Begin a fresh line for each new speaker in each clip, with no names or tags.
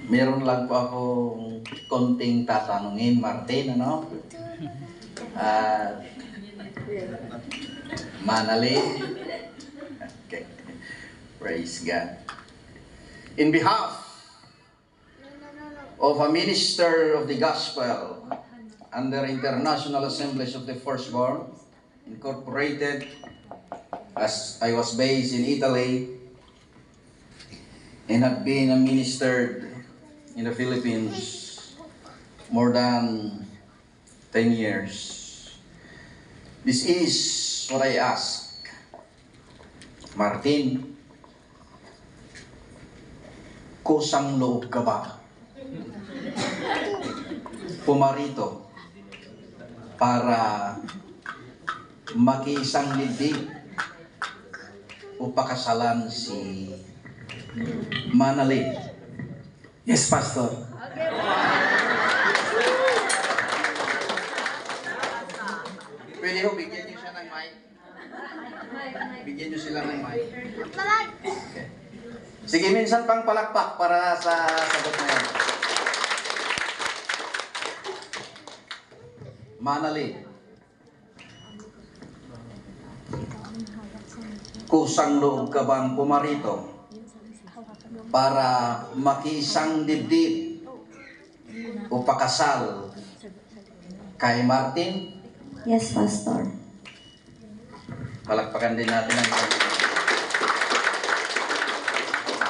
Meron lang po akong konting tatanungin, Martin, ano? At Manali. Okay. Praise God. In behalf of a minister of the gospel under International Assemblies of the Firstborn, Incorporated, as I was based in Italy and have been a minister in the Philippines more than 10 years. This is what I ask. Martin, kusang loob ka ba pumarito para makiisang libdig o pakasalan si Manali?
Yes, Pastor.
Pwede ho, bigyan niyo siya ng mic. Bigyan niyo sila ng mic. Okay. Sige, minsan pang palakpak para sa sagot na yan. Manali, kusang loob ka bang pumarito para makiisang dibdib o pakasal kay Martin?
Yes, Pastor.
Palakpakan din natin ang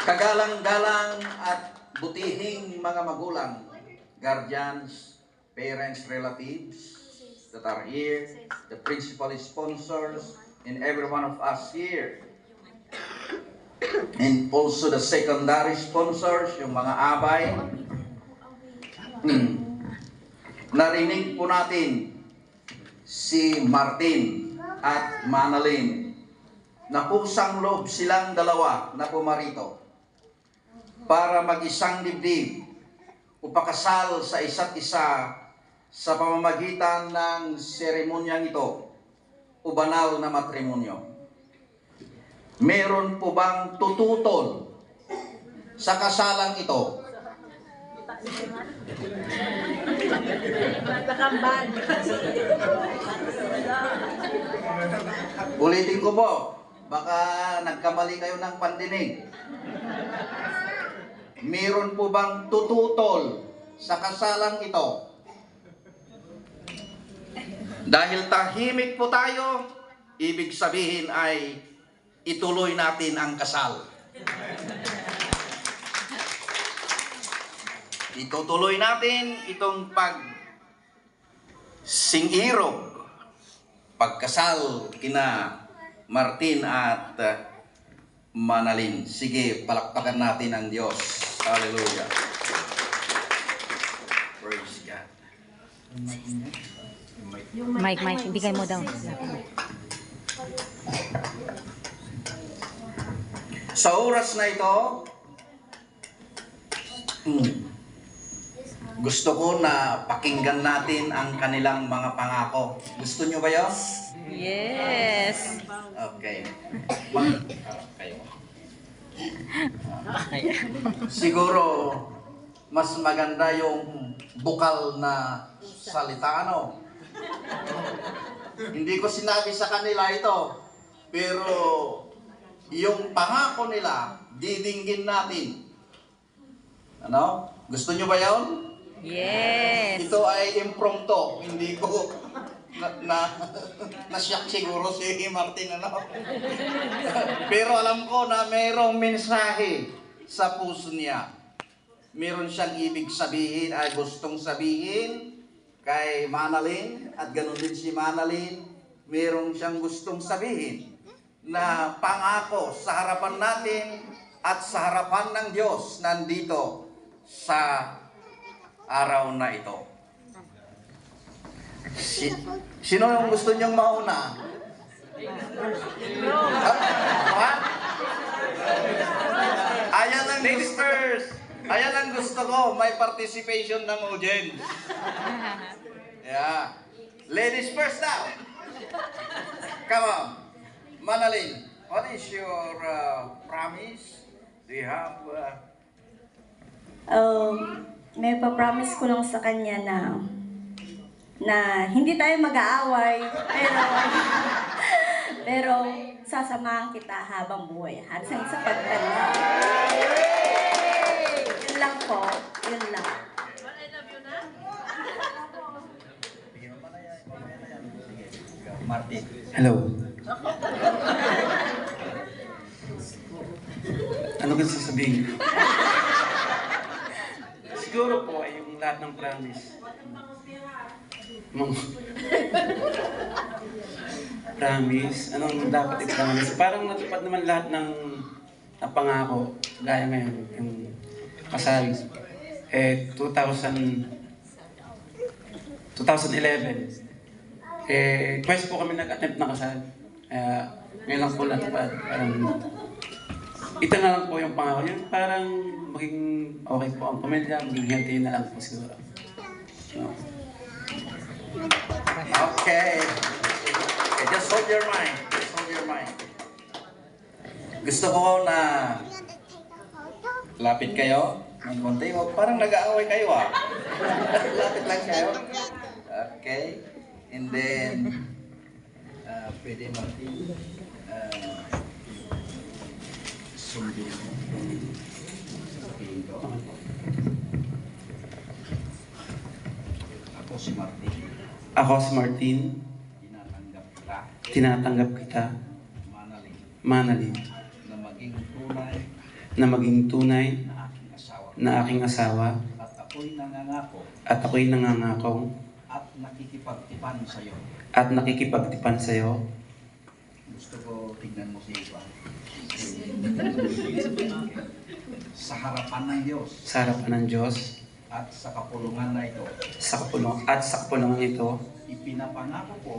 kagalang-galang at butihing mga magulang, guardians, parents, relatives that are here, the principal sponsors, and every one of us here. And also the secondary sponsors, yung mga abay. Narinig po natin si Martin at Manalyn na kusang loob silang dalawa na pumarito para mag-isang dibdib o pakasal sa isa't isa sa pamamagitan ng seremonyang ito o banal na matrimonyo. Meron po bang tututol sa kasalang ito? Ulitin ko po, baka nagkamali kayo ng pandinig. Meron po bang tututol sa kasalang ito? Dahil tahimik po tayo, ibig sabihin ay ituloy natin ang kasal. Itutuloy natin itong singirog, pagkasal kina Martin at Manalyn. Sige, palakpakan natin ang Diyos. Hallelujah. Praise God.
Mike, bigay mo daw.
Sa oras na ito, gusto ko na pakinggan natin ang kanilang mga pangako. Gusto nyo ba yun?
Yes.
Okay. Siguro, mas maganda yung bukal na salita, ano? Hindi ko sinabi sa kanila ito, pero yung pangako nila, didinggin natin. Ano? Gusto nyo ba yun?
Yes.
Ito ay impromptu, hindi ko na-shock siguro si Martin, ano? Pero alam ko na mayroong mensahe sa puso niya. Meron siyang ibig sabihin, ay gustong sabihin kay Manalyn, at ganoon din si Manalyn, meron siyang gustong sabihin na pangako sa harapan natin at sa harapan ng Diyos nandito sa araw na ito. Sino yung gusto niyong mauna? What? Ayan ang ladies first. Ayan ang gusto ko, may participation ng audience. Yeah. Ladies first now. Come on. Manalyn, what is your promise? Do you have
May papromise ko lang sa kanya na hindi tayo mag-aaway, pero sasamahan kita habang buhay hanggang sa pagtanda. Yun lang po, yun lang.
Martin.
Hello. Ano gusto sabihin? Siguro po ay yung lahat ng promise. Promise? Anong dapat i-promise? Parang natupad naman lahat ng pangako. Gaya ngayon, yung kasal. 2011. Twice po kami nag-attempt na kasal. Ngayon lang po natupad. Ito na lang po yung pangako. Yung parang maging okay po ang pamilya, maging healthy na lang po siguro. So,
Okay. Just hold your mind. Just hold your mind. Gusto ko na lapit kayo ng konti. Huwag parang nag-aaway kayo Lapit lang kayo. Okay. And then, pwede Martin, sundin mo. Sabihin ko. Ako si Martin.
ako si Martin,
Tinatanggap kita,
tinatanggap kita,
manalig,
manalig,
na maging tunay
na maging tunay
na aking asawa.
na aking asawa
At ako'y nangangako
at ako'y nangangako
at nakikipagtipan sa iyo.
at nakikipagtipan sa iyo.
Gusto ko tignan mo si Iba. Sa harapan ng Diyos
Sa harapan ng Diyos,
at sa kapulungan na ito,
sa kapulungan ito,
ipinapangako ko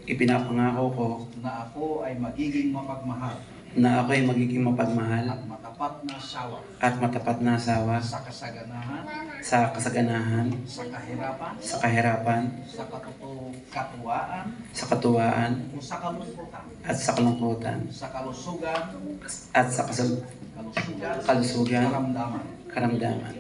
ipinapangako ko
na ako ay magiging mapagmahal
na ako'y magiging mapagmahal
at matapat na asawa
at matapat na asawa
sa kasaganahan,
sa kasaganahan,
sa kahirapan,
sa kahirapan,
sa katuwaan,
sa katuwaan,
o sa kalungkutan,
at sa kalungkutan,
sa kalusugan,
at sa kalusugan, karamdaman,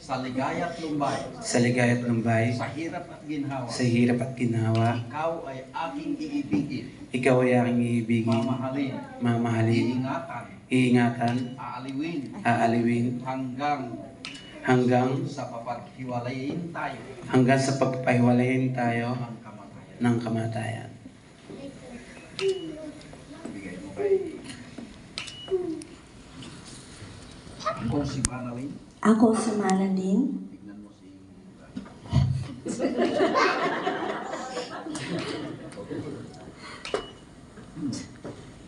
sa ligaya at lumbay,
sa ligaya at lumbay,
sa hirap at ginhawa.
sa hirap at ginhawa.
Ikaw ay aking iibigin,
Ikaw ay aking iibigin,
mamahalin,
mamahalin,
iingatan,
iingatan,
aaliwin,
hanggang
sa papaghiwalayin tayo
sa pagpahiwalayin tayo
ng kamatayan.
ng kamatayan.
Bigay mo kay kung si Manalin,
Ako si Manalin,
tignan mo si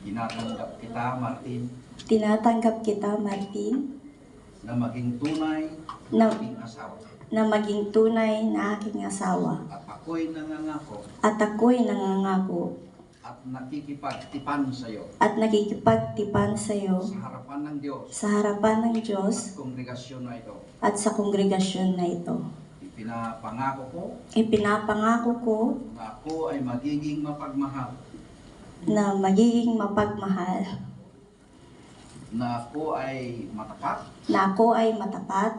Tinatanggap kita, Martin,
tinatanggap kita, Martin,
na maging tunay
na,
na aking asawa.
na maging tunay na aking asawa.
At ako'y nangangako
At ako'y nangangako
at nakikipagtipan sa iyo
at nakikipagtipan sa iyo
sa harapan ng Diyos
sa harapan ng Diyos
at kongregasyon na ito.
at sa kongregasyon na ito.
Ipinapangako ko
Ipinapangako ko
na ako ay magiging mapagmahal,
na magiging mapagmahal,
na ako ay matapat
na ako ay matapat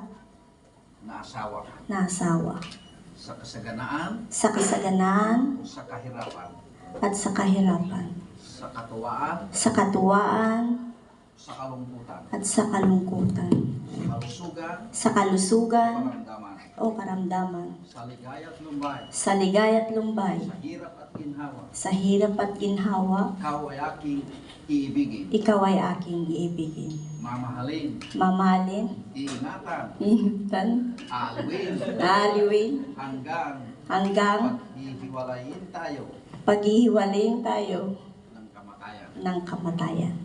na asawa
na asawa
sa kasaganaan
sa kasaganaan
o sa kahirapan,
at sa kahirapan,
sa katuwaan,
sa katuwaan
sa kalungkutan,
at sa kalungkutan,
sa kalusugan,
sa kalusugan
karamdaman,
o karamdaman,
sa ligaya at lumbay,
sa ligaya at lumbay,
sa hirap at ginhawa.
sa hirap at ginhawa,
Ikaw ay aking iibigin,
ikaw ay aking iibigin.
mamahalin,
Mamahalin,
iingatan,
ingatan,
aalawin,
aliwin, hanggang
paghihiwalayin tayo
paghihiwalayin tayo
ng kamatayan.
ng kamatayan.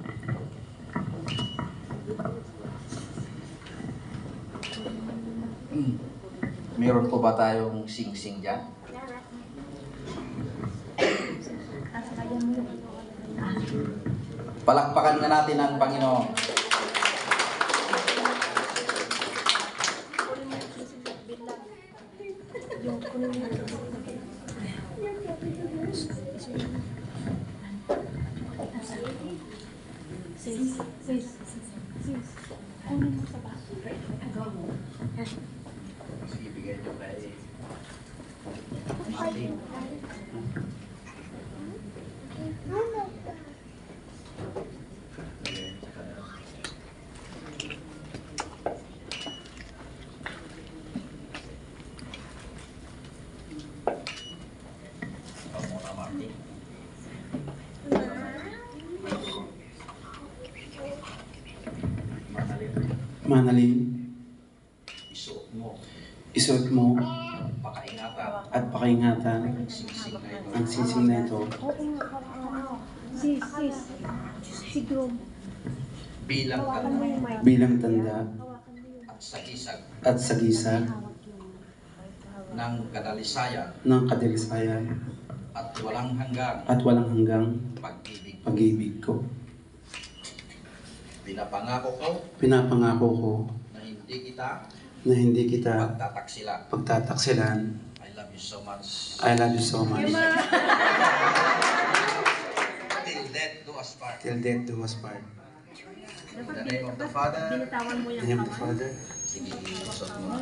Meron po ba tayong sing-sing dyan? Palakpakan na natin ang Panginoon. Sige, bigay nyo kay Martin. Ikaw muna, Martin.
Manalin,
Isuot mo.
isuot mo
Pakaingatan.
at pakaingatan
Singsing na ito.
ang sising na ito
Bilang tanda
bilang tanda
at sagisag
at sagisag
ng kadalisayan
ng kadilisayan
at walang hanggang
at walang hanggang
pag-ibig.
pag-ibig ko.
Pinapangako ko
Pinapangako ko
na hindi kita
pagtataksilan.
I love you so much.
I love you so much.
Till death do us part.
Till death do us part.
In the name of the Father.
In the name of the Father.
Sige, isot mo.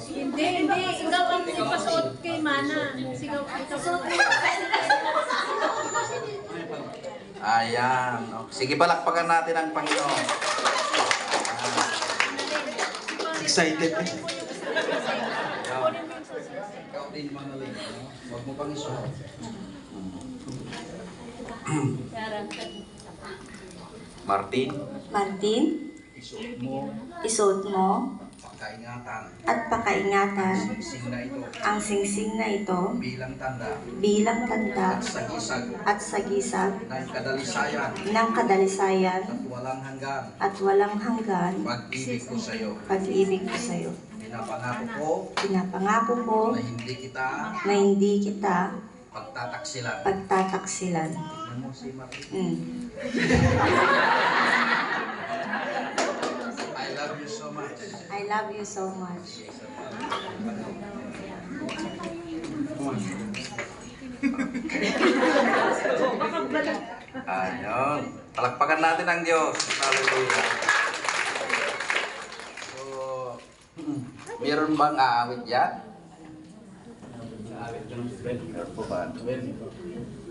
Hindi. Ikaw ang ipasuot kay Mana. Sigaw, ipasuot mo.
Ayan. Sige, palakpakan natin ang Panginoon.
Excited.
Ikaw din, Manalin. Huwag mo pang isuot. Martin,
Martin,
isuot mo
isuot mo
pagkaingatan
at pakaingatan
singsing na ito
ang singsing na ito
bilang tanda
bilang tanda
at sagisag
at sagisag
ng kadalisayan
ng kadalisayan
at walang hanggan
at walang hanggan
pag-ibig ko sa iyo.
pag-ibig ko sa iyo.
Pinapangako ko
Pinapangako ko
na hindi kita
na hindi kita
pagtataksilan.
pagtataksilan.
Tignan mo si Martin. I love you so much.
I love you so much.
Ayun. Palakpakan natin ang Diyos. Hallelujah. So, meron bang aawit yan?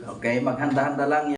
Okay, maghanda-handa lang yan.